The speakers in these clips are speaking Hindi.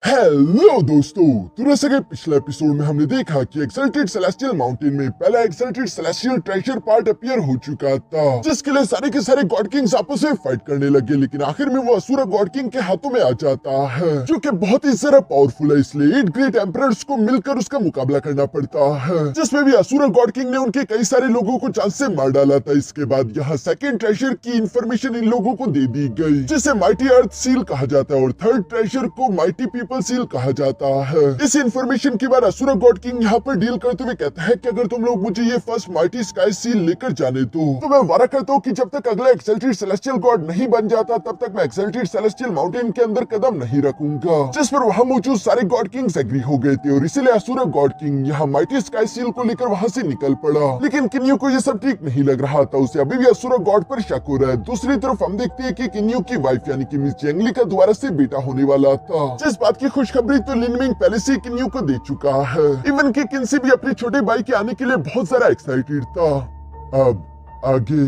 हेलो दोस्तों, तो जैसे कि पिछले एपिसोड में हमने देखा कि एक्सल्टेड सेलेस्टियल माउंटेन में पहला exalted celestial treasure part appear हो चुका था, जिसके लिए सारे के सारे गॉड किंग्स आपस में फाइट करने लगे। लेकिन आखिर में वो असुरा गॉड किंग के हाथों में आ जाता है, जो कि बहुत ही ज्यादा पावरफुल है। इसलिए 8 ग्रेट एम्परर्स को मिलकर उसका मुकाबला करना पड़ता है, जिसमें भी असुरा गॉड किंग ने उनके कई सारे लोगों को चांस से मार डाला था। इसके बाद यहाँ सेकेंड ट्रेजर की इंफॉर्मेशन इन लोगों को दे दी गई, जिसे माइटी अर्थ सील कहा जाता है, और थर्ड ट्रेजर को माइटी पीपल सील कहा जाता है। इस इंफॉर्मेशन के बाद असुरा गॉड किंग यहाँ पर डील करते हुए कहता है कि अगर तुम लोग मुझे ये फर्स्ट माइटी स्काई सील लेकर जाने दो, तो मैं वादा करता हूँ कि जब तक अगला एक्सल्टेड सेलेस्टियल गॉड नहीं बन जाता, तब तक मैं एक्सल्टेड सेलेस्टियल माउंटेन के अंदर कदम नहीं रखूंगा। जिस पर वहाँ मौजूद सारे गॉड किंग्स एग्री हो गए थे, और इसीलिए असुरा गॉड किंग यहाँ माइटी स्काई सील को लेकर वहाँ से निकल पड़ा। लेकिन किन्यू को ये सब ठीक नहीं लग रहा था, उसे अभी भी असुरा गॉड पर शक हो रहा है। दूसरी तरफ हम देखते हैं कि किन्यू की वाइफ यानी कि मिस जेंगली का दोबारा से बेटा होने वाला था, जिस बात की खुशखबरी तो लिनमिंग पहले से किन्यू को दे चुका है। इवन कि किन्सी भी अपने छोटे भाई के आने के लिए बहुत सारा एक्साइटेड था। अब आगे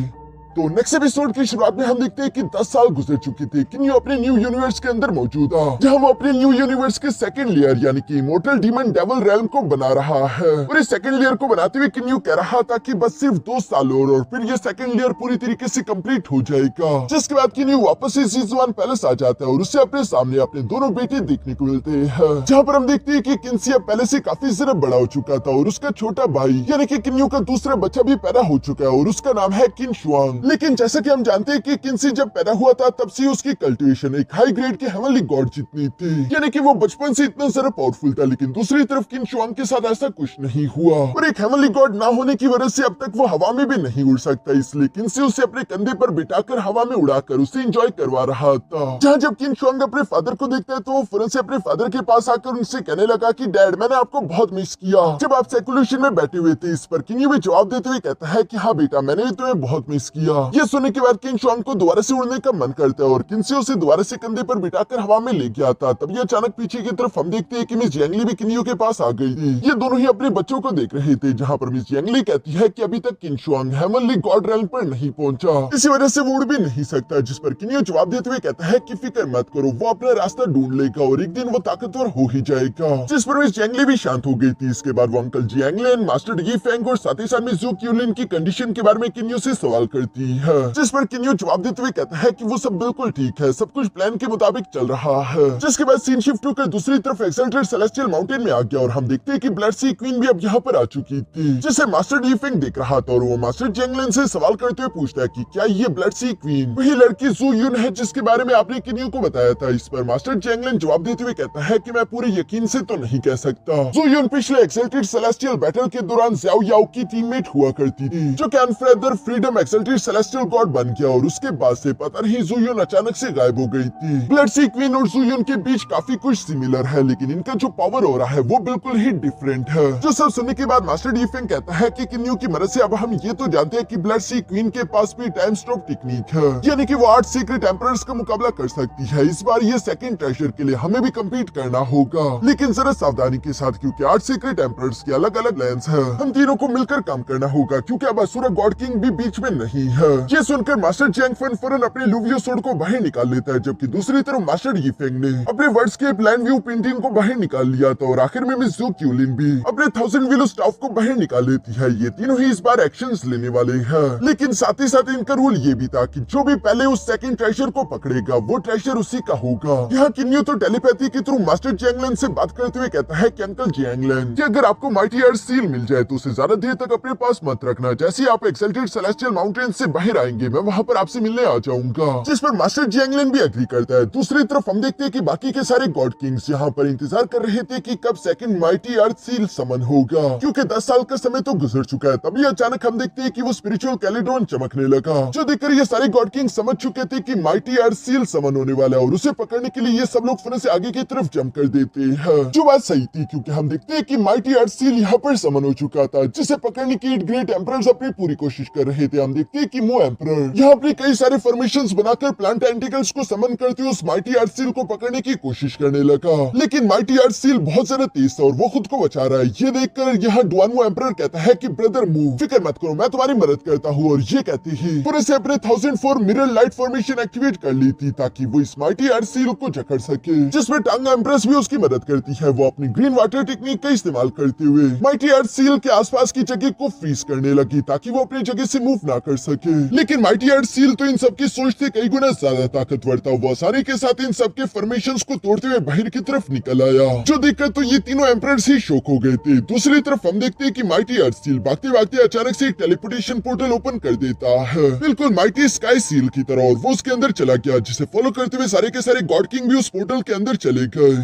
तो नेक्स्ट एपिसोड की शुरुआत में हम देखते हैं कि 10 साल गुजर चुके थे। किन्यू अपने न्यू यूनिवर्स के अंदर मौजूद था, जहां वो अपने न्यू यूनिवर्स के सेकंड लेयर यानी कि इमॉर्टल डीमन डेविल रेल्म को बना रहा है। और इस सेकंड लेयर को बनाते हुए किन्यू कह रहा था कि बस सिर्फ 2 साल और फिर ये सेकंड लेयर पूरी तरीके से कंप्लीट हो जाएगा। जिसके बाद किन्यू वापस से सीज़न पैलेस आ जाता है, और उससे अपने सामने अपने दोनों बेटे देखने को मिलते हैं, जहाँ पर हम देखते हैं कि किन्सी अब पहले से काफी ज्यादा बड़ा हो चुका था, और उसका छोटा भाई यानी कि किन्यू का दूसरा बच्चा भी पैदा हो चुका है, और उसका नाम है किन शुआंग। लेकिन जैसा कि हम जानते हैं कि किन्सी जब पैदा हुआ था, तब से उसकी कल्टिवेशन एक हाई ग्रेड के हेवनली गॉड जितनी थी, यानी कि वो बचपन से इतना ज्यादा पावरफुल था। लेकिन दूसरी तरफ किन शुआंग के साथ ऐसा कुछ नहीं हुआ, और एक हेवनली गॉड ना होने की वजह से अब तक वो हवा में भी नहीं उड़ सकता। इसलिए किन्सी उसे अपने कंधे पर बिठाकर हवा में उड़ाकर उसे एंजॉय करवा रहा था। जहाँ जब किन शुआंग अपने फादर को देखता है, तो वो फौरन से अपने फादर के पास आकर उनसे कहने लगा कि डैड, मैंने आपको बहुत मिस किया जब आप सेकुलेशन में बैठे हुए थे। इस पर किन्यू भी जवाब देते हुए कहता है कि हाँ बेटा, मैंने भी तुम्हें बहुत मिस किया। ये सुनने के बाद किन शुआंग को दोबारा से उड़ने का मन करता है, और किन्सी उसे दोबारा से कंधे पर बिठाकर हवा में ले गया था। तभी अचानक पीछे की तरफ हम देखते हैं कि मिस जेंगली भी किन्यू के पास आ गई थी। ये दोनों ही अपने बच्चों को देख रहे थे, जहाँ पर मिस जेंगली कहती है कि अभी तक किन शुआंग हेवनली गॉड रेल्म पर नहीं पहुंचा, इसी वजह से वो उड़ भी नहीं सकता। जिस पर किन्यू जवाब देते हुए कहता है कि फिक्र मत करो, वो अपना रास्ता ढूंढ लेगा और एक दिन वो ताकतवर हो ही जाएगा। जिस पर मिस जेंगली भी शांत हो गई थी। इसके बाद वो अंकल जियांगलिन, मास्टर डी फेंग और साथ ही साथ मिस जू क्यूलिन की कंडीशन के बारे में किन्यू से सवाल करती है, जिस पर किन्यू जवाब देते हुए कहता है कि वो सब बिल्कुल ठीक है, सब कुछ प्लान के मुताबिक चल रहा है। जिसके बाद सीन शिफ्ट होकर दूसरी तरफ एक्सल्टेड सेलेस्टियल माउंटेन में आ गया, और हम देखते हैं कि ब्लड सी क्वीन भी अब यहाँ पर आ चुकी थी, जिसे मास्टर डी फेंग देख रहा था, और वो मास्टर जियांगलिन से सवाल करते हुए पूछता है कि क्या ये ब्लड सी क्वीन वही लड़की जू यून है जिसके बारे में आपने किन्यू को बताया था। इस पर मास्टर जियांगलिन जवाब देते हुए कहता है कि मैं पूरे यकीन से तो नहीं कह सकता। जू यून पिछले एक्सल्टेड सेलेस्टियल बैटल के दौरान ज़्याओ याओ की टीममेट हुआ करती थी, जो कि अनफेदर फ्रीडम एक्सल्टेड सेलेस्टियल गॉड बन गया, और उसके बाद से पता नहीं जू यून अचानक से गायब हो गई थी। ब्लड सी क्वीन और जू यून के बीच काफी कुछ सिमिलर है, लेकिन इनका जो पावर हो रहा है वो बिल्कुल ही डिफरेंट है। जो सब सुनने के बाद मास्टर डी फेंग कहता है कि किन्यू की मदद से अब हम ये तो जानते हैं कि ब्लड सी क्वीन के पास भी टाइम स्टॉप टेक्निक है, यानी कि वो 8 सीक्रेट एम्परर्स का मुकाबला कर सकती है। इस बार ये सेकंड ट्रेजर के लिए हमें भी कम्पीट करना होगा, लेकिन जरा सावधानी के साथ, क्योंकि 8 सीक्रेट एम्परर्स के अलग अलग प्लान्स है। हम तीनों को मिलकर काम करना होगा, क्योंकि अब असुरा गॉड किंग भी बीच में नहीं है। ये सुनकर मास्टर जियांग फन फौरन अपने लुवियो सोर्ड को बाहर निकाल लेता है, जबकि दूसरी तरफ मास्टर यी फेंग ने अपने वर्ड्स के प्लान व्यू पेंटिंग को बाहर निकाल लिया था, और आखिर में मिस जू क्यूलिन भी अपने 1000 विलो स्टाफ को बाहर निकाल लेती है। ये तीनों ही इस बार एक्शंस लेने वाले हैं, लेकिन साथ ही साथ इनका रूल ये भी था कि जो भी पहले उस सेकंड ट्रेजर को पकड़ेगा वो ट्रेजर उसी का होगा। यहाँ किन्यू तो टेलीपैथी के थ्रू मास्टर जियांगलिन से बात करते हुए कहता है कि अंकल जियांगलिन, कि अगर आपको माइटी अर्थ सील मिल जाए तो उसे ज्यादा देर तक अपने पास मत रखना। जैसे ही आप एक्सल्टेड सेलेस्टियल माउंटेन से बाहर आएंगे, मैं वहाँ पर आपसे मिलने आ जाऊंगा। जिस पर मास्टर जियांगलिन भी एग्री करता है। दूसरी तरफ हम देखते हैं कि बाकी के सारे गॉड किंग्स यहाँ पर इंतजार कर रहे थे कि कब सेकंड माइटी अर्थ सील समन होगा, क्योंकि 10 साल का समय तो गुजर चुका है। तभी अचानक हम देखते हैं कि वो स्पिरिचुअल कैलिड्रॉन चमकने लगा, जो देखकर ये सारे गॉड किंग समझ चुके थे कि माइटी अर्थ सील समन होने वाला है, और उसे पकड़ने के लिए ये सब लोग फौरन से आगे की तरफ जंप कर देते हैं। जो बात सही थी, क्योंकि हम देखते हैं कि माइटी अर्थ सील यहाँ पर समन हो चुका था, जिसे पकड़ने की 8 ग्रेट एम्परर्स अपनी पूरी कोशिश कर रहे थे। हम देखते हैं कि मो एम्परर यहाँ अपने कई सारे फॉर्मेशंस बनाकर प्लांट टेंटिकल्स को समन करते हुए उस माइटी आर्ट सील को पकड़ने की कोशिश करने लगा, लेकिन माइटी आर्ट सील बहुत ज्यादा तेज था और वो खुद को बचा रहा है। ये देखकर यहाँ डुआनमो एम्परर कहता है कि ब्रदर मू, फिक्र मत करो, मैं तुम्हारी मदद करता हूँ। और ये कहते ही पूरे से अपने 1004 मिरर लाइट फॉर्मेशन एक्टिवेट कर ली थी ताकि वो इस माइटी आर्ट सील को जकड़ सके, जिसमें टांगा एम्प्रेस भी उसकी मदद करती है। वो अपनी ग्रीन वाटर टेक्निक का इस्तेमाल करते हुए माइटी आर्ट सील के आसपास की जगह को फ्रीज करने लगी ताकि वो अपनी जगह से मूव ना कर सके। लेकिन माइटी आर्ट सील तो इन सबकी सोच से कई गुना ज्यादा ताकतवर था। वो आसानी के साथ इन सबके फॉर्मेशंस को तोड़ते हुए बाहर की तरफ निकल आया, जो देखकर तो ये तीनों एम्परर्स ही शॉक हो गए थे। दूसरी तरफ हम देखते हैं कि माइटी आर्ट सील भागते भागते अचानक से एक टेलीपोर्टेशन पोर्टल ओपन कर देता है, बिल्कुल माइटी स्काई सील की तरह, और वो उसके अंदर चला गया, जिसे फॉलो करते हुए सारे के सारे गॉड किंग भी उस पोर्टल के अंदर चले गए।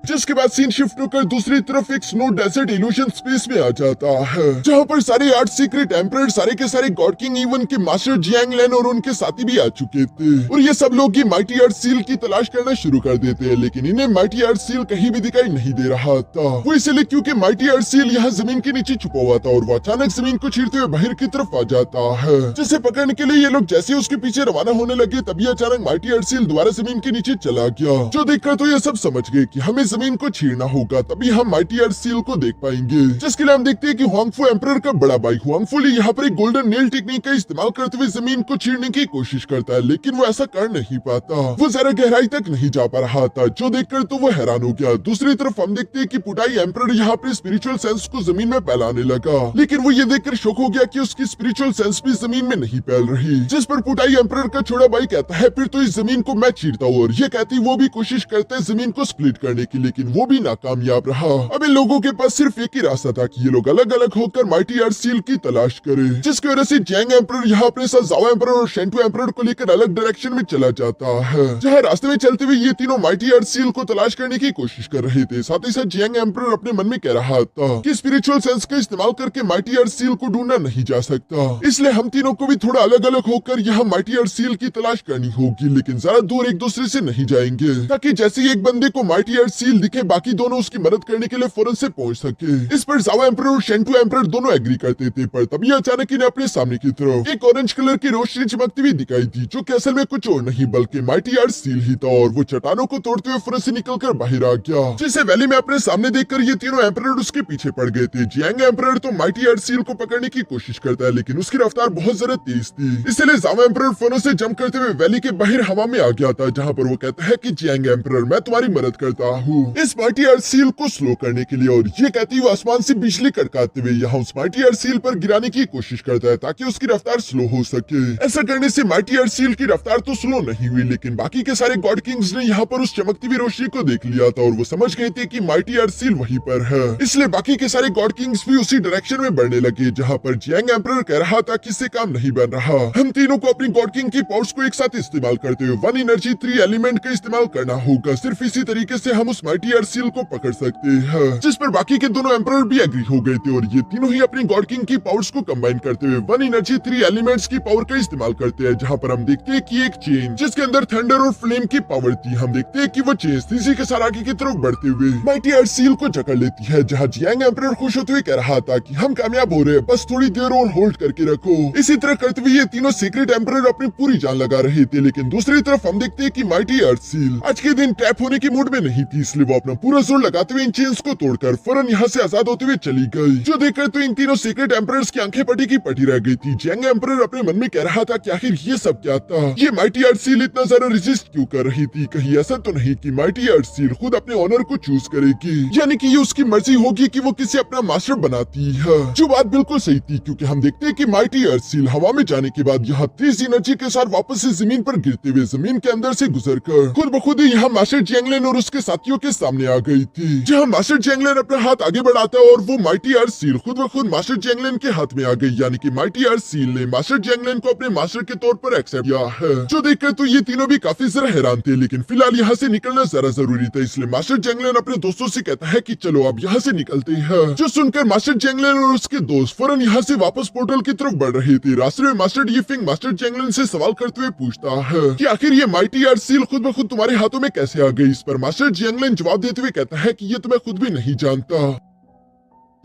जिसके बाद सीन शिफ्ट होकर दूसरी तरफ एक स्नो डेजर्ट इल्यूशन स्पेस में आ जाता है, जहाँ पर सारे 8 सीक्रेट एम्परर, सारे के सारे गॉड किंग, इवन के मास्टर जियांग लेन और उनके साथी भी आ चुके थे। और ये सब लोग ये माइटी आर्ट सील की तलाश करना शुरू कर देते हैं, लेकिन इन्हें माइटी आर्ट सील कहीं भी दिखाई नहीं दे रहा था। वो इसलिए क्योंकि माइटी आर्ट सील यहाँ जमीन के नीचे छुपा हुआ था और वो अचानक जमीन को चीरते हुए बाहर की तरफ आ जाता है, जिसे पकड़ने के लिए ये लोग जैसे उसके पीछे रवाना होने लगे तभी अचानक माइटी आर्ट सील दोबारा जमीन के नीचे चला गया, जो देखकर तो ये सब समझ गए कि हमें जमीन को छीनना होगा, तभी हम माइटी आर्ट सील को देख पाएंगे। जिसके लिए हम देखते हैं कि हुआंगफू एम्परर का बड़ा भाई हुआंगफू ली यहाँ पर एक गोल्डन नेल टेक्निक का इस्तेमाल करते हुए जमीन को चीरने की कोशिश करता है, लेकिन वो ऐसा कर नहीं पाता। वो जरा गहराई तक नहीं जा पा रहा था, जो देखकर तो वो हैरान हो गया। दूसरी तरफ हम देखते हैं कि पुटाई एम्परर यहाँ पर स्पिरिचुअल सेंस को जमीन में फैलाने लगा, लेकिन वो ये देखकर शॉक हो गया कि उसकी स्पिरिचुअल सेंस भी जमीन में नहीं फैल रही। जिस पर पुटाई एम्परर का छोटा भाई कहता है फिर तो इस जमीन को मैं चीरता हूँ, और ये कहती वो भी कोशिश करता है जमीन को स्प्लिट करने की, लेकिन वो भी नाकामयाब रहा। अब इन लोगों के पास सिर्फ एक ही रास्ता था कि ये लोग अलग अलग होकर माइटी आर्ट सील की तलाश करें, जिसकी वजह से जैंग एम्परर यहाँ अपने साथ जाओ एम्परर और शेंटू एम्परर को लेकर अलग डायरेक्शन में चला जाता है, जहाँ रास्ते में चलते हुए ये तीनों माइटी आर्ट सील को तलाश करने की कोशिश कर रहे थे। साथ ही साथ जैंग एम्परर अपने मन में कह रहा था कि स्पिरिचुअल सेंस का इस्तेमाल करके माइटी आर्ट सील को ढूंढना नहीं जा सकता, इसलिए हम तीनों को भी थोड़ा अलग अलग होकर यहाँ माइटी आर्ट सील की तलाश करनी होगी, लेकिन ज्यादा दूर एक दूसरे से नहीं जाएंगे, ताकि जैसे ही एक बंदे को माइटी आर्ट सील दिखे बाकी दोनों उसकी मदद करने के लिए फौरन से पहुंच सके। इस पर जावा एम्परर और शेंटू एम्परर दोनों एग्री करते थे, पर तभी अचानक इन्हें अपने सामने की तरफ एक ऑरेंज कलर की रोशनी चमकती हुई दिखाई दी, जो कि असल में कुछ और नहीं बल्कि माइटी आर्ट सील ही था, और वो चट्टानों को तोड़ते हुए फौरन से निकलकर बाहर आ गया, जिसे वैली में अपने सामने देखकर ये तीनों एम्परर उसके पीछे पड़ गए थे। जियांग एम्परर तो माइटी आर्ट सील को पकड़ने की कोशिश करता है, लेकिन उसकी रफ्तार बहुत ज्यादा तेज थी, इसलिए जावा एम्परर फौरन से जंप करते हुए वैली के बाहर हवा में आ गया था, जहाँ पर वो कहता है कि जियांग एम्परर मैं तुम्हारी मदद करता हूँ इस माइटी आर्ट सील को स्लो करने के लिए, और ये कहती हुए आसमान से बिजली कड़काते हुए यहाँ उस माइटी आर्ट सील पर गिराने की कोशिश करता है ताकि उसकी रफ्तार स्लो हो सके। ऐसा करने से माइटी आर्ट सील की रफ्तार तो स्लो नहीं हुई, लेकिन बाकी के सारे गॉड किंग्स ने यहाँ पर उस चमकती हुई रोशनी को देख लिया था और वो समझ गए थे कि माइटी आर्ट सील वहीं पर है, इसलिए बाकी के सारे गॉड किंग्स भी उसी डायरेक्शन में बढ़ने लगे जहाँ पर जियांग एम्परर कह रहा था कि इससे काम नहीं बन रहा, हम तीनों को अपनी गॉड किंग की पावर्स को एक साथ इस्तेमाल करते हुए 1 एनर्जी 3 एलिमेंट का इस्तेमाल करना होगा, सिर्फ इसी तरीके से हम उस माइटी आर्ट सील को पकड़ सकते हैं। जिस पर बाकी के दोनों एम्परर भी एग्री हो गए थे, और ये तीनों ही अपनी गॉड किंग की पावर्स को कंबाइन करते हुए 1 एनर्जी 3 एलिमेंट्स की पावर का इस्तेमाल करते हैं, जहाँ पर हम देखते हैं कि एक चेन जिसके अंदर थंडर और फ्लेम की पावर थी, हम देखते हैं कि वो चेन तेजी के साथ आगे की तरफ बढ़ते हुए माइटी आर्ट सील को जकड़ लेती है, जहाँ जियांग एम्परर खुश होते हुए कह रहा था कि हम कामयाब हो रहे हैं, बस थोड़ी देर और होल्ड करके रखो। इसी तरह करते हुए ये तीनों सीक्रेट एम्परर अपनी पूरी जान लगा रहे थे, लेकिन दूसरी तरफ हम देखते हैं कि माइटी आर्ट सील आज के दिन टैप होने की मूड में नहीं थी, इसलिए वो अपना पूरा जोर लगाते हुए इन चेन्स को तोड़कर फौरन यहाँ से आजाद होते हुए चली गई, जो देखकर तो इन तीनों सीक्रेट एम्परर्स की आंखें पटी की पटी रह गई थी। जियांग एम्परर अपने मन में कह रहा था कि आखिर ये सब क्या था, ये माइटी आर्ट सील इतना ज्यादा रेजिस्ट क्यों कर रही थी, कहीं ऐसा तो नहीं कि माइटी आर्ट सील खुद अपने ऑनर को चूज करेगी, यानी कि ये उसकी मर्जी होगी कि वो किसे अपना मास्टर बनाती है, जो बात बिल्कुल सही थी, क्योंकि हम देखते हैं कि माइटी अर्थ सील हवा में जाने के बाद यहाँ तेज एनर्जी के साथ वापस से जमीन पर गिरते हुए जमीन के अंदर से गुजरकर खुद ब खुद ही यहाँ मास्टर जियांगलिन और उसके साथियों के सामने आ गई थी, जहाँ मास्टर जियांगलिन अपना हाथ आगे बढ़ाता है और वो माइटी अर्थ सील खुद ब खुद मास्टर जियांगलिन के हाथ में आ गई, यानी कि माइटी अर्थ सील ने मास्टर जियांगलिन को अपने मास्टर के तौर पर एक्सेप्ट किया है, जो देखकर तो ये तीनों भी काफी जरा हैरान थे, लेकिन फिलहाल यहाँ से निकलना जरा जरूरी था, इसलिए मास्टर जियांगलिन अपने दोस्तों से कहता है कि चलो अब यहाँ से निकलते हैं, जो सुनकर मास्टर जियांगलिन और उसके दोस्त फौरन यहाँ से वापस पोर्टल की तरफ बढ़ रहे थे। रास्ते में मास्टर यीफिंग मास्टर जियांगलिन से सवाल करते हुए पूछता है कि आखिर ये माइटी अर्थ सील खुद ब खुद तुम्हारे हाथों में कैसे आ गई, इस पर मास्टर जियांगलिन जवाब देते हुए कहता है कि ये तो मैं खुद भी नहीं जानता।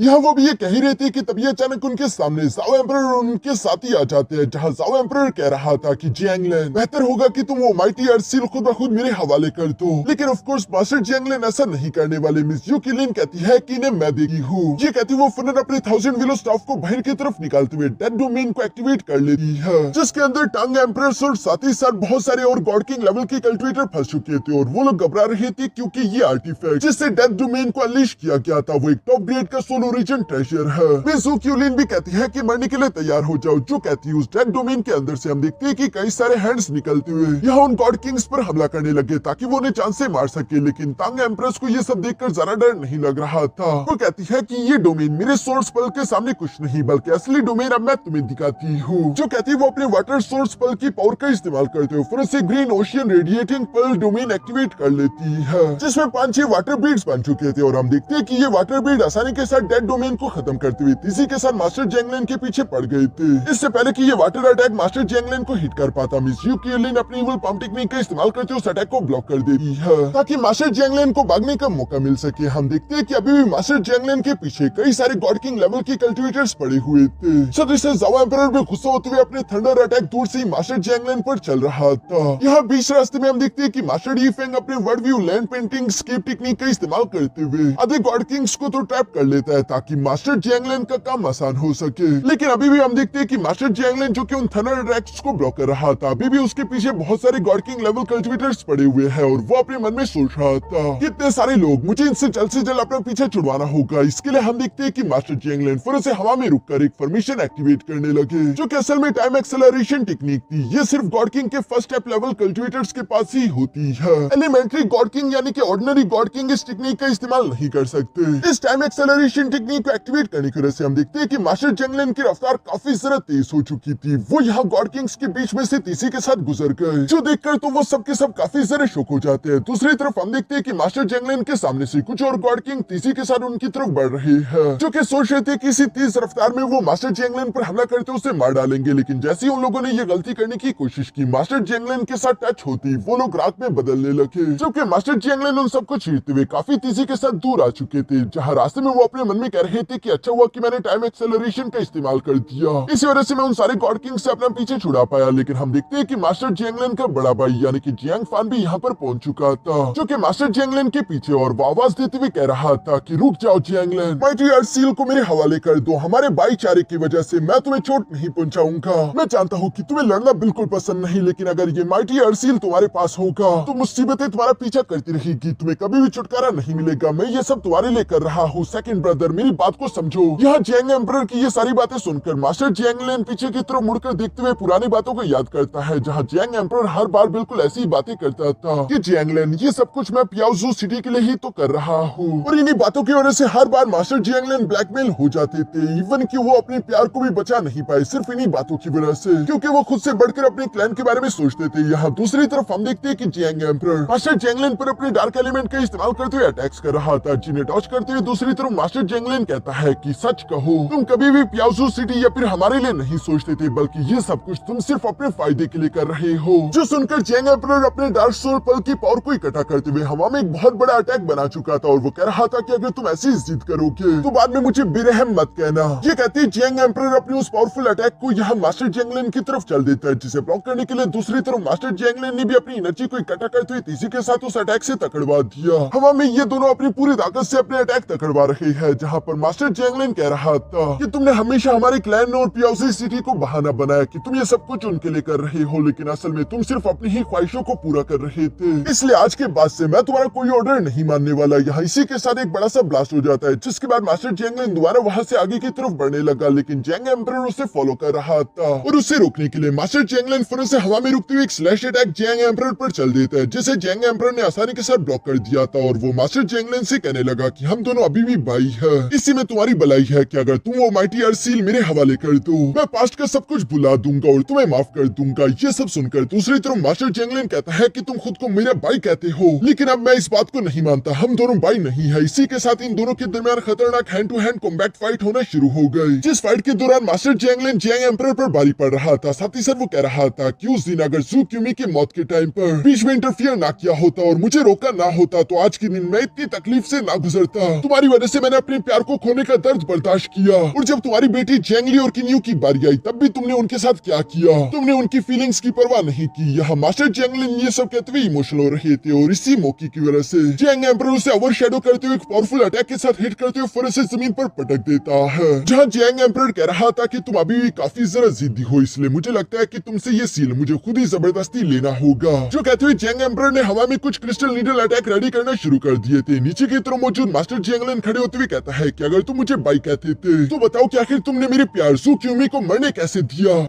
यहाँ वो भी ये कह ही रहे थे कि तभी अचानक उनके सामने जाओ एम्परर और उनके साथी आ जाते हैं, जहाँ जाओ एम्परर कह रहा था कि जियांगलिन बेहतर होगा कि तुम वो माइटी अर्थ सील खुद ब खुद मेरे हवाले कर दो, लेकिन ऑफ कोर्स मास्टर जियांगलिन ऐसा नहीं करने वाले। मिस यू किलिन कहती है कि इन्हें मैं देगी हूँ। ये कहती वो फुनर अपने 1000 विलो स्टाफ को बाहर की तरफ निकालते हुए डेड डोमेन को एक्टिवेट कर लेती है, जिसके अंदर टांग एम्परर्स और साथ ही साथ बहुत सारे और गॉड किंग लेवल के कल्टिवेटर फंस चुके थे और वो लोग घबरा रहे थे क्योंकि ये आर्टिफैक्ट जिससे डेथ डोमेन को अनलीश किया गया था वो एक टॉप ग्रेड का सोल ओरिजिन ट्रेजर है। मिस क्यूलिन भी कहती है कि मरने के लिए तैयार हो जाओ। जो कहती है उस डेथ डोमेन के अंदर से हम देखते हैं कि कई सारे हैंड्स निकलते हुए यहाँ उन गॉड किंग्स पर हमला करने लगे ताकि वो उन्हें चांद से मार सके, लेकिन तांग एम्प्रेस को ये सब देखकर जरा डर नहीं लग रहा था। वो कहती है कि ये डोमेन मेरे सोर्स पल के सामने कुछ नहीं बल्कि असली डोमेन अब मैं तुम्हें दिखाती हूँ। जो कहती है वो अपने वाटर सोर्स पल की पावर का इस्तेमाल करते हुए फिर से ग्रीन ओशियन रेडिएटिंग पल डोमेन एक्टिवेट कर लेती है, जिसमें 5-6 वाटर बीड्स बन चुके थे और हम देखते हैं कि ये वाटर बीड आसानी के साथ डेड डोमेन को खत्म करते हुए इसी के साथ मास्टर जियांगलिन के पीछे पड़ गए थे। इससे पहले कि ये वाटर अटैक मास्टर जियांगलिन को हिट कर पाता, मिस यू किलिन अपनी इविल पंप टेक्निक का इस्तेमाल करते उस अटैक को ब्लॉक कर देती है ताकि मास्टर जियांगलिन को भागने का मौका मिल सके। हम देखते हैं कि अभी भी मास्टर जियांगलिन के पीछे कई सारे गॉड किंग लेवल के कल्टिवेटर्स पड़े हुए थे। सर इससे जाओ एम्परर भी गुस्सा होते हुए अपने थंडर अटैक दूर से ही मास्टर जियांगलिन पर चल रहा था। यहाँ बीच रास्ते में हम देखते हैं कि मास्टर डी फेंग अपने word view land painting scape technique का इस्तेमाल करते हुए आधे गॉड किंग्स को तो ट्रैप कर लेता है ताकि मास्टर जियांगलिन का काम आसान हो सके। लेकिन अभी भी हम देखते हैं कि मास्टर जियांगलिन जो कि उन थंडर अटैक्स को ब्लॉक कर रहा था, अभी भी उसके पीछे बहुत सारे गॉड किंग लेवल कल्टिवेटर्स पड़े हुए हैं और वो अपने मन में सोच रहा था कि इतने सारे लोग, मुझे इनसे जल्द से जल्द अपना पीछे छुड़वाना होगा। इसके लिए हम देखते हैं कि मास्टर जियांगलिन फिर से हवा में रुककर एक फॉर्मेशन एक्टिवेट करने लगे, जो कि असल में टाइम एक्सेलरेशन टेक्निक थी। ये सिर्फ गॉड किंग के फर्स्ट स्टेप लेवल कल्टिवेटर्स के पास ही होती है। एलिमेंट्री गॉड किंग यानी कि ऑर्डिनरी गॉड किंग इस टेक्निक का इस्तेमाल नहीं कर सकते। इस टाइम एक्सेलरेशन टेक्निक को एक्टिवेट करने की वजह से हम देखते हैं कि मास्टर जियांगलिन की रफ्तार काफी ज्यादा तेज हो चुकी थी। वो यहाँ गॉड किंग्स के बीच में से तीसरी के साथ गुजर गए, जो देखकर तो वो सब के सब काफी ज्यादा शौक हो जाते हैं। दूसरी तरफ हम देखते हैं कि मास्टर जियांगलिन के सामने से कुछ और गॉड किंग तीसरी के साथ उनकी तरफ बढ़ रहे हैं, जो कि सोच रहे थे कि इसी तेज रफ्तार में वो मास्टर जियांगलिन पर हमला करते उसे मार डालेंगे। लेकिन जैसे ही उन लोगों ने ये गलती करने की कोशिश की, मास्टर जियांगलिन के साथ टच होती वो लोग रात में बदलने लगे, जबकि मास्टर जियांगलिन उन सबको चीरते हुए काफी तेजी के साथ दूर आ चुके थे। जहाँ रास्ते में वो अपने मन में कह रहे थे कि अच्छा हुआ कि मैंने टाइम एक्सेलरेशन का इस्तेमाल कर दिया, इसी वजह से मैं उन सारे गॉड किंग से अपना पीछे छुड़ा पाया। लेकिन हम देखते हैं कि मास्टर जियांगलिन का बड़ा भाई यानी कि जियांग फान भी यहाँ पर पहुंच चुका था, जो कि मास्टर जियांगलिन के पीछे और वो आवाज देते हुए कह रहा था कि रुक जाओ जियांगलिन, माइटी अर्थ सील को मेरे हवाले कर दो। हमारे भाईचारे की वजह से मैं तुम्हें चोट नहीं पहुंचाऊंगा। मैं जानता हूँ कि तुम्हें लड़ना बिल्कुल पसंद नहीं, लेकिन अगर ये माइटी अर्थ सील तुम्हारे पास होगा तो मुसीबतें तुम्हारा पीछा करती रहेगी, तुम्हें कभी भी छुटकारा नहीं मिलेगा। मैं ये सब तुम्हारे लिए कर रहा हूँ। सेकंड ब्रदर, मेरी बात को समझो। यहाँ जियांग एम्परर की ये सारी बातें सुनकर मास्टर जियांगलिन पीछे की तरफ मुड़कर देखते हुए पुरानी बातों को याद करता है, जहाँ जियांग एम्परर हर बार बिल्कुल ऐसी ही बातें करता था कि जियांगलिन ये सब कुछ मैं पियाओजू सिटी के लिए ही तो कर रहा हूँ। और इन्हीं बातों की वजह से हर बार मास्टर जियांगलिन ब्लैकमेल हो जाते थे, इवन कि वो अपने प्यार को भी बचा नहीं पाए सिर्फ इन्हीं बातों की वजह से, क्योंकि वो खुद से बढ़कर अपने क्लैन के बारे में सोचते थे। यहाँ दूसरी तरफ हम देखते हैं कि जियांग एम्परर मास्टर जियांगलिन पर अपने डार्क एलिमेंट का इस्तेमाल करते हुए अटैक्स कर रहा था, जिन्हें डॉज करते हुए दूसरी तरफ मास्टर जियांगलिन कहता है कि सच कहो, तुम कभी भी पियाओजू सिटी या फिर हमारे लिए नहीं सोचते थे, बल्कि ये सब कुछ तुम सिर्फ अपने फायदे के लिए कर रहे हो। जो सुनकर जियांग एम्परर अपने डार्क सोल पल की पावर को इकट्ठा करते हुए हवा में एक बहुत बड़ा अटैक बना चुका था और वो कह रहा था कि अगर तुम ऐसी जिद करोगे तो बाद में मुझे बेरहम मत कहना। ये कहते जियांग एम्परर अपनी उस पावरफुल अटैक को यहाँ मास्टर जियांगलिन की तरफ चल देता है, जिसे ब्लॉक करने के लिए दूसरी तरफ मास्टर जियांगलिन ने भी अपनी एनर्जी को इकट्ठा करते हुए तीसरी के साथ उस अटैक से तकड़वा दिया। हवा में ये दोनों अपनी पूरी ताकत से अपने अटैक तकड़वा रहे हैं, जहाँ पर मास्टर जियांगलिन कह रहा था कि तुमने हमेशा हमारे क्लैन और पियाओजू सिटी को बहाना बनाया कि तुम ये सब कुछ उनके लिए कर रहे हो, लेकिन असल में तुम सिर्फ अपनी ही ख्वाहिशों को पूरा कर रहे थे। इसलिए आज के बाद से मैं तुम्हारा कोई ऑर्डर नहीं मानने वाला। यहाँ इसी के साथ एक बड़ा सा ब्लास्ट हो जाता है, जिसके बाद मास्टर जियांगलिन दोबारा वहाँ से आगे की तरफ बढ़ने लगा, लेकिन जियांग एम्परर उसे फॉलो कर रहा था और उसे रोकने के लिए मास्टर जियांगलिन फिर से हवा में रुकते हुए एक स्लैश अटैक जियांग एम्परर पर चल देता है, जिसे जियांग एम्परर ने आसानी के साथ ब्लॉक कर दिया था। और वो मास्टर जियांगलिन से कहने लगा कि हम दोनों अभी भी भाई है, इसी में तुम्हारी भलाई है कि अगर तुम वो माइटी अर्थ सील मेरे हवाले कर दो, मैं पास्ट का सब कुछ भुला दूंगा और तुम्हें माफ कर दूंगा। ये सब सुनकर दूसरी तरफ मास्टर जियांगलिन कहता है कि तुम खुद को मेरा भाई कहते हो, लेकिन अब मैं इस बात को नहीं मानता, हम दोनों भाई नहीं है। इसी के साथ इन दोनों के दरमियान खतरनाक hand to hand combat fight होना शुरू हो गई, जिस फाइट के दौरान मास्टर जियांगलिन जियांग एम्परर पर भारी पड़ रहा था। साथ ही साथ वो कह रहा था कि उस दिन अगर जू क्यूमी की मौत के टाइम पर बीच में इंटरफियर ना किया होता और मुझे रोका ना होता तो आज के दिन मैं इतनी तकलीफ से ना गुजरता। तुम्हारी वजह से मैंने अपने प्यार को खोने का दर्द बर्दाश्त किया, और जब तुम्हारी बेटी जेंगली और किन्यू की बारी आई तब भी तुमने उनके साथ क्या किया, तुमने उनकी फीलिंग्स की परवाह नहीं की। यहाँ मास्टर जेंगलिन ये सब कहते हुए इमोशनल हो रहे थे, और इसी मौके की वजह से जेंग एम्परर उसे ओवरशैडो करते हुए एक पावरफुल अटैक के साथ हिट करते हुए फौरन से जमीन पर पटक देता है। जहाँ जेंग एम्परर कह रहा था कि तुम अभी भी काफी जरा जिद्दी हो, इसलिए मुझे लगता है कि तुमसे ये सील मुझे खुद ही जबरदस्ती लेना होगा। जो कहते हुए जेंग एम्परर ने हवा में कुछ क्रिस्टल नीडल अटैक रेडी करना शुरू कर दिए थे। नीचे की तरफ मौजूद मास्टर जेंगलिन खड़े होते हुए कहता है कि अगर तुम मुझे बाई कहते थे तो बताओ कि आखिर तुमने मेरे प्यार सू क्यूमी को मरने कैसे दिया।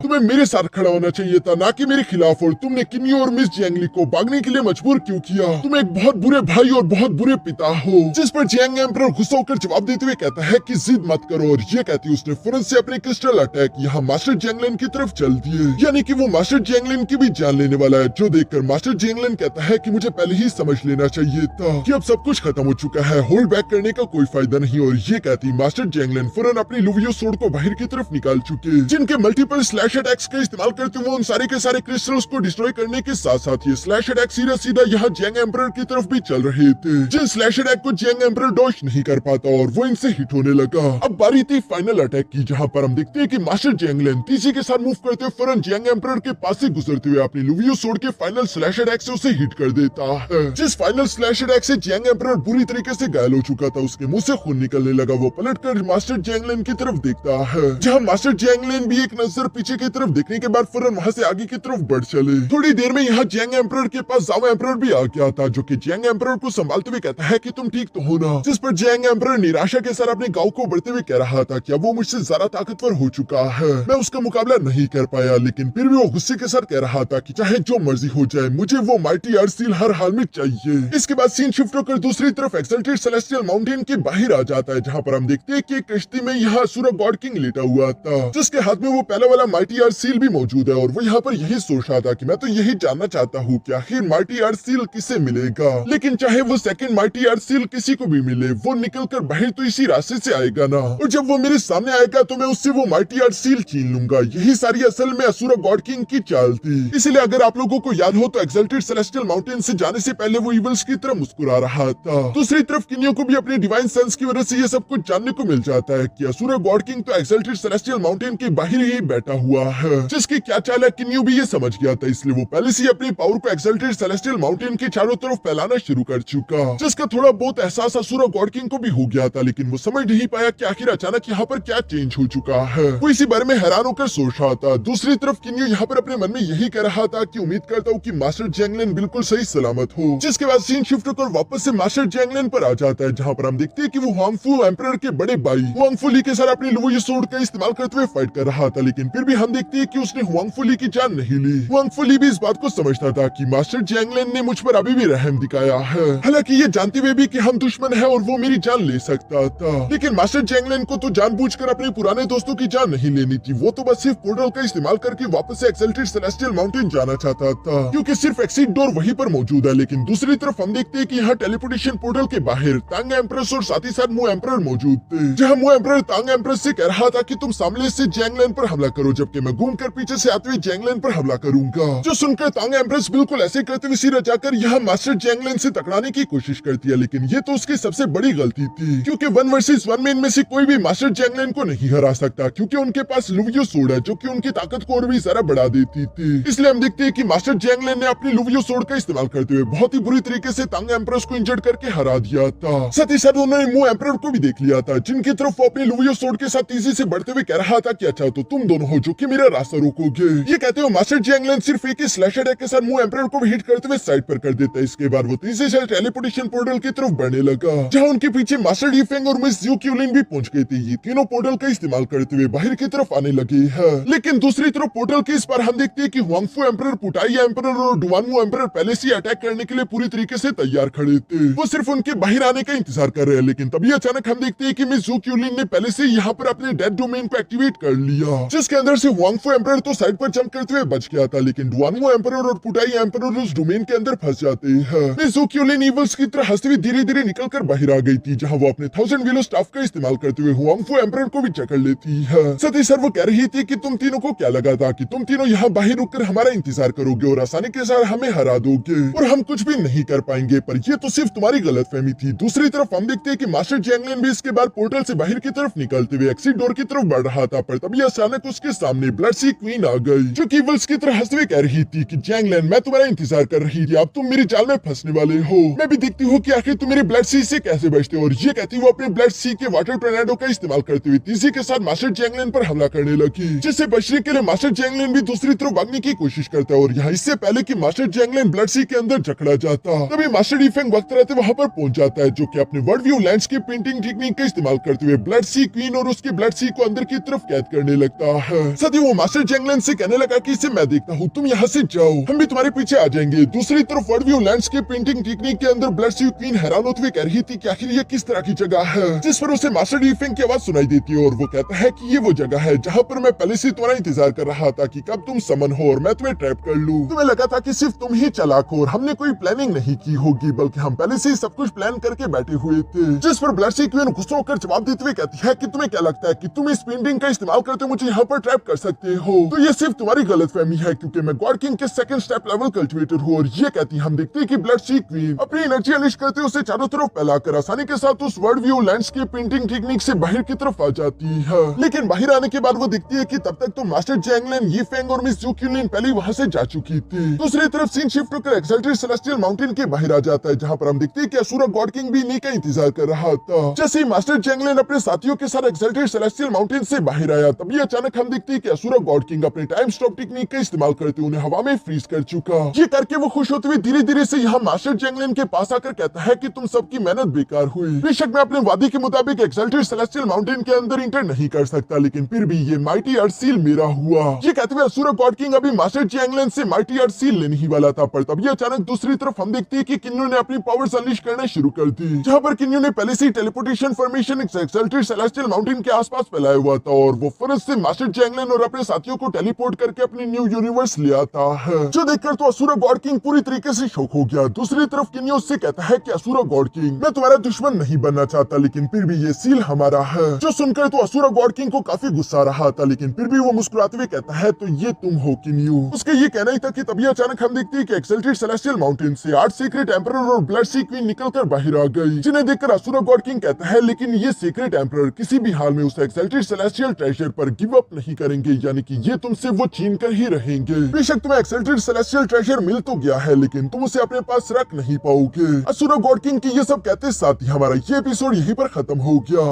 तुम्हें मेरे साथ खड़ा होना चाहिए था, ना कि मेरे खिलाफ, और तुमने किन्यू और मिस जेंगली को भागने के लिए मजबूर क्यों किया। तुम एक बहुत बुरे भाई और बहुत बुरे पिता हो। जिस पर जेंग एम्परर गुस्सा होकर जवाब देते हुए कहता है कि जिद मत करो, और ये कहती उसने फौरन से अपने क्रिस्टल अटैक यहाँ मास्टर जेंगलिन की तरफ चल दिए, यानी कि वो मास्टर जेंगलिन की भी जान लेने वाला है। जो देखकर मास्टर जेंगलिन कहता है कि मुझे पहले ही समझ लेना चाहिए था कि अब सब कुछ खत्म हो चुका है, होल्ड बैक करने का कोई फायदा नहीं। और ये कहती मास्टर जेंगलिन फौरन अपनी लुवियो सोर्ड को बाहर की तरफ निकाल चुके, जिनके मल्टीपल स्लैश अटैक्स का इस्तेमाल करते हुए उन सारे के सारे क्रिस्टल्स को डिस्ट्रॉय करने के साथ साथ ये स्लैश अटैक सीधा सीधा यहाँ जेंग एम्परर की तरफ भी चल रहे थे, जिन स्लैश अटैक को जेंग एम्परर डॉज नहीं कर पाता और वो इनसे हिट होने लगा। अब बारी थी फाइनल अटैक की, जहाँ पर हम देखते हैं कि मास्टर जेंगलिन तीसरी के साथ मूव करते हुए फौरन जेंग एम्परर के पास से गुजरते हुए अपनी लुवियो सोर्ड के फाइनल स्लैश अटैक से उसे हिट कर देता है। जिस फाइनल स्लैश अटैक से जेंग एम्परर बुरी तरीके से घायल हो चुका था, उसके मुंह से खून निकलने लगा। वो पलटकर मास्टर जेंगलिन की तरफ देखता है, जहाँ मास्टर जेंगलिन भी एक नजर पीछे की तरफ देखने के बाद फौरन वहाँ से आगे की तरफ बढ़ चले। थोड़ी देर में यहाँ जेंग एम्परर के पास जाओ एम्परर भी आ गया था, जो कि जेंग एम्परर को संभालते हुए कहता है कि तुम ठीक तो हो ना। जिस पर जेंग एम्परर निराशा के साथ अपने गांव को बढ़ते हुए कह रहा था कि अब वो मुझसे ज्यादा ताकतवर हो चुका है, मैं उसका मुकाबला नहीं कर पाया, लेकिन फिर भी वो गुस्से के साथ कह रहा था कि चाहे जो मर्जी हो जाए मुझे वो माइटी अर्थ सील हर हाल में चाहिए। इसके बाद सीन शिफ्ट होकर दूसरी तरफ एक्सल्टेड सेलेस्टियल माउंटेन के बाहर आ जाता है, जहाँ पर हम देखते हैं कि एक कश्ती में यहाँ असुर गॉड किंग लेटा हुआ था, जिसके हाथ में वो पहला वाला माइटी अर्थ सील भी मौजूद है। और वो यहाँ पर यही सोच रहा था कि मैं तो यही जानना चाहता हूँ कि आखिर माइटी अर्थ सील किसे मिलेगा। लेकिन चाहे वो सेकंड माइटी अर्थ सील किसी को भी मिले, वो निकल कर बाहर तो इसी रास्ते से आएगा ना, और जब वो मेरे सामने आएगा तो मैं उससे वो माइटी अर्थ सील छीन लूंगा। यही सारी असल में असुर गॉड किंग की चाल थी। इसलिए अगर आप लोगों को याद हो तो एक्सल्टेड सेलेस्टियल माउंटेन से जाने से पहले वो इवल्स की तरह मुस्कुरा रहा था। दूसरी तरफ किन्यो को भी अपने डिवाइन सेंस की वजह से ये सब कुछ जानने को मिल जाता है कि असुर गॉड किंग तो एक्सल्टेड सेलेस्टियल माउंटेन के बाहर ही बैठा हुआ है। जिसकी क्या चाल है किन्यो भी ये समझ गया था, इसलिए वो पहले से अपनी पावर को एक्सल्टेड सेलेस्टियल माउंटेन के चारों तरफ फैलाना शुरू कर चुका, जिसका थोड़ा बहुत एहसास असुर गॉड किंग को भी हो गया था। लेकिन वो समझ नहीं पाया कि आखिर अचानक यहाँ पर क्या चेंज हो चुका है। वो इसी बारे में हैरान होकर सोच रहा था। दूसरी तरफ किन्यो यहाँ पर अपने मन में यही कह रहा था कि उम्मीद करता हूँ कि मास्टर जेंगलिन बिल्कुल सही सलामत हो। जिसके बाद सीन शिफ्ट होकर वापस से मास्टर जेंगलिन पर आ जाता है, जहाँ पर हम देखते हैं कि वो हुआंगफू एम्परर के बड़े भाई हुआंगफू ली के साथ अपनी लुवियो सोर्ड का इस्तेमाल करते हुए फाइट कर रहा था। लेकिन फिर भी हम देखते हैं कि उसने हुआंगफू ली की जान नहीं ली। हुआंगफू ली भी इस बात को समझता था कि मास्टर जेंगलिन ने मुझ पर अभी भी रहम दिखाया है, हालांकि ये जानते हुए भी कि हम दुश्मन है और वो मेरी जान ले सकता था। लेकिन मास्टर जेंगलिन को तो जानबूझकर अपने पुराने दोस्तों की जान नहीं लेनी थी। वो तो बस सिर्फ पोर्टल का इस्तेमाल करके वापस से एक्सल्टेड सेलेस्टियल माउंटेन जाना चाहता था, क्योंकि सिर्फ एक्सिट डोर वहीं पर मौजूद है। लेकिन दूसरी तरफ हम देखते हैं कि यहाँ टेलीपोर्टेशन पोर्टल के बाहर तांग एम्प्रेस और साथ ही साथ मु एम्परर मौजूद थे, जहाँ मु एम्परर तांग एम्प्रेस से कह रहा था कि तुम सामने से जेंगलिन पर हमला करो, जबकि मैं घूमकर पीछे से आते हुए जेंगलिन पर हमला करूंगा। जो सुनकर तांग एम्प्रेस बिल्कुल ऐसे करते हुए सिर जाकर यहाँ मास्टर जेंगलिन से टकराने की कोशिश करती है। लेकिन ये तो उसकी सबसे बड़ी गलती थी, क्योंकि 1 वर्सेस 1 में इनमें से कोई भी मास्टर जेंगलिन को नहीं हरा सकता, क्योंकि उनके पास लुवियो सोर्ड है जो कि उनकी ताकत को और भी ज्यादा बढ़ा देती थी। इसलिए हम देखते हैं कि मास्टर जेंगलिन ने अपनी लुवियो सोर्ड का इस्तेमाल करते हुए बहुत ही बुरी तरीके से तांग एम्प्रेस को इंजर्ड करके हरा दिया था। साथ ही साथ उन्होंने मु एम्परर को भी देख लिया था, जिनकी तरफ वो अपनी लुवियो सोर्ड के साथ तेजी से बढ़ते हुए कह रहा था कि अच्छा तो तुम दोनों हो जो कि मेरा रास्ता रोकोगे। ये कहते हुए मास्टर जेंगलिन सिर्फ एक ही स्लैश अटैक के साथ मु एम्परर को भी हिट करते हुए साइड पर कर देता है। इसके बाद वो तेजी से टेलीपोर्टेशन पोर्टल की तरफ बढ़ने लगा, जहाँ उनके पीछे मास्टर डीफेंग और मिस ज्यू क्यूलिन भी पहुंच गए थे। ये तीनों पोर्टल का इस्तेमाल करते हुए बाहर की तरफ आने लगे हैं। लेकिन दूसरी तरफ पोर्टल के इस पर हम देखते हैं कि हुआंगफू एम्परर, पुटाई एम्परर और डुआनमू एम्परर पहले से अटैक करने के लिए पूरी तरीके से तैयार खड़े थे। वो सिर्फ उनके बाहर आने का इंतजार कर रहे हैं। लेकिन तभी अचानक हम देखते हैं कि मिस ज्यू क्यूलिन ने पहले से यहाँ पर अपने डेड डोमेन को एक्टिवेट कर लिया, जिसके अंदर से हुआंगफू एम्परर तो साइड पर जंप करते हुए बच गया था, लेकिन डुआनमो एम्परर और पुटाई एम्परर उस डोमेन के अंदर फंस जाते हैं। ज़ोक्यूलिन ईवल्स की तरह हंसते हुए धीरे धीरे निकलकर बाहर आ गई थी, जहां वो अपने 1000 विलो स्टाफ का इस्तेमाल करते हुए हुआंगफू एम्परर को भी चकड़ लेती है। साथ ही सर वो कह रही थी कि तुम तीनों को क्या लगा था कि तुम तीनों यहाँ बाहर रुककर हमारा इंतजार करोगे और आसानी के साथ हमें हरा दोगे और हम कुछ भी नहीं कर पाएंगे, पर ये तो सिर्फ तुम्हारी गलतफहमी थी। दूसरी तरफ हम देखते हैं कि मास्टर जैंगलिन भी इसके बाद पोर्टल से बाहर की तरफ निकलते हुए एग्जिट डोर की तरफ बढ़ रहा था, पर तभी अचानक उसके सामने ब्लड सी क्वीन आ गई, जो कि ईवल्स की तरह हंसते हुए कह रही थी कि जैंगलिन, मैं तुम्हारा इंतजार कर रही थी, अब तुम मेरी जाल में फंसने वाले हो। मैं भी देखती हूँ कि आखिर तुम मेरे ब्लड सी से कैसे बचते हो। और ये कहती वो अपने ब्लड सी के वाटर टोर्नेडो का इस्तेमाल करते हुए तीसरी के साथ मास्टर जैंगलिन पर हमला करने लगी, जिससे बचने के लिए मास्टर जैंगलिन भी दूसरी तरफ भागने की कोशिश करता है। और यहाँ इससे पहले कि मास्टर जैंगलिन ब्लड सी के अंदर जकड़ा जाता, तभी मास्टर डीफेंग वक्त रहते वहां पर पहुंच जाता है, जो कि अपने world view landscape painting technique का इस्तेमाल करते हुए ब्लड सी क्वीन और उसके ब्लड सी को अंदर की तरफ कैद करने लगता है। साथ ही वो मास्टर जैंगलिन से कहने लगा कि इसे मैं देखता हूँ, तुम यहाँ से जाओ, हम भी तुम्हारे पीछे आ जाएंगे। दूसरी तरफ world view landscape painting technique के अंदर ब्लड सी क्वीन हैरान होते हुए कह रही थी कि आखिर ये किस तरह की जगह है, जिस पर उसे मास्टर डीफेंग की आवाज सुनाई देती है और वो कहता है कि ये वो जगह है जहाँ पर मैं पहले से तुम्हारा इंतजार कर रहा था कि कब तुम समन हो और मैं तुम्हें ट्रैप कर लूं। तुम्हें लगा था कि सिर्फ तुम ही चालाक हो और हमने कोई प्लानिंग नहीं की होगी, बल्कि हम पहले से ही सब कुछ प्लान करके बैठे हुए थे। जिस पर ब्लड सी क्वीन गुस्सा होकर जवाब देते हुए कहती है कि तुम्हें क्या लगता है कि तुम इस पेंटिंग का इस्तेमाल करते मुझे यहाँ पर ट्रैप कर सकते हो? तो ये सिर्फ तुम्हारी गलतफहमी है, क्योंकि मैं गॉड किंग के सेकंड स्टेप लेवल कल्टिवेटर हूँ। और ये कहती हम देखते हैं कि ब्लड सी क्वीन अपनी एनर्जी अनलिश करते उसे चारों तरफ फैलाकर आसानी के साथ उस world view landscape painting technique से बाहर की तरफ आ जाती है। लेकिन बाहर आने के बाद वो देखती है कि तब तक तो मास्टर जैंगलिन, यी फेंग और मिस ज़ोक्यूलिन पहले वहां से जा चुकी थी। दूसरी तरफ सीन शिफ्ट होकर एक्सल्टेड सेलेस्टियल माउंटेन के बाहर आ जाता है, जहां पर हम देखते हैं कि असुरा गॉड किंग भी इन्हीं का इंतजार कर रहा था। जैसे ही मास्टर जैंगलिन अपने साथियों के साथ एक्सल्टेड सेलेस्टियल माउंटेन से बाहर आया, तभी अचानक हम देखते हैं कि असुरा गॉड किंग अपने टाइम स्टॉप टेक्निक का इस्तेमाल करते उन्हें हवा में फ्रीज कर चुका। ये करके वो खुश होते हुए धीरे धीरे से यहाँ मास्टर जैंगलिन के पास आकर कहता है कि तुम सबकी मेहनत बेकार हुई। बेशक मैं अपने वादे के मुताबिक एक्सल्टेड सेलेस्टियल माउंटेन के अंदर इंटर नहीं कर सकता, लेकिन फिर भी ये माइटी अर्थ सील मेरा हुआ। ये कहते हुए असुरा गॉड किंग अभी मास्टर जैंगलिन से माइटी अर्थ सील लेने ही वाला था, पर तभी अचानक दूसरी तरफ हम देखते हैं कि किन्यू ने अपनी पावर्स अनलीश करना शुरू कर दी, जहां पर किन्यू ने पहले से ही teleportation formation exalted celestial mountain के आसपास फैलाया हुआ था और वो फौरन से मास्टर जैंगलिन और अपने साथियों को टेलीपोर्ट करके अपनी न्यू यूनिवर्स ले आता है, जो देखकर तो असुरा गॉड किंग पूरी तरीके से शॉक हो गया। दूसरी तरफ किन्यू उससे कहता है कि असुरा गॉड किंग, मैं तुम्हारा दुश्मन नहीं बनना चाहता, लेकिन फिर भी ये सील हमारा है। जो सुनकर तो असुरा गॉड किंग को काफी गुस्सा आ रहा था, लेकिन फिर भी वो मुस्कुराते हुए कहता है तो ये तुम हो किन्यू। उसके ये कहना ही था कि तभी अचानक हम देखते हैं कि एक्सल्टेड सेलेस्टियल माउंटेन से 8 सीक्रेट एम्परर और ब्लड सी क्वीन निकलकर बाहर आ गई, जिन्हें देखकर असुरा गॉड किंग कहता है लेकिन ये सीक्रेट एम्परर किसी भी हाल में उस एक्सल्टेड सेलेस्टियल ट्रेजर पर गिव अप नहीं करेंगे, यानी कि ये तुमसे वो छीन कर ही रहेंगे। बेशक तुम्हें एक्सल्टेड सेलेस्टियल ट्रेजर मिल तो गया है, लेकिन तुम उसे अपने पास रख नहीं पाओगे। असुरा गॉड किंग की ये सब कहते साथ ही हमारा ये एपिसोड यहीं पर खत्म हो गया।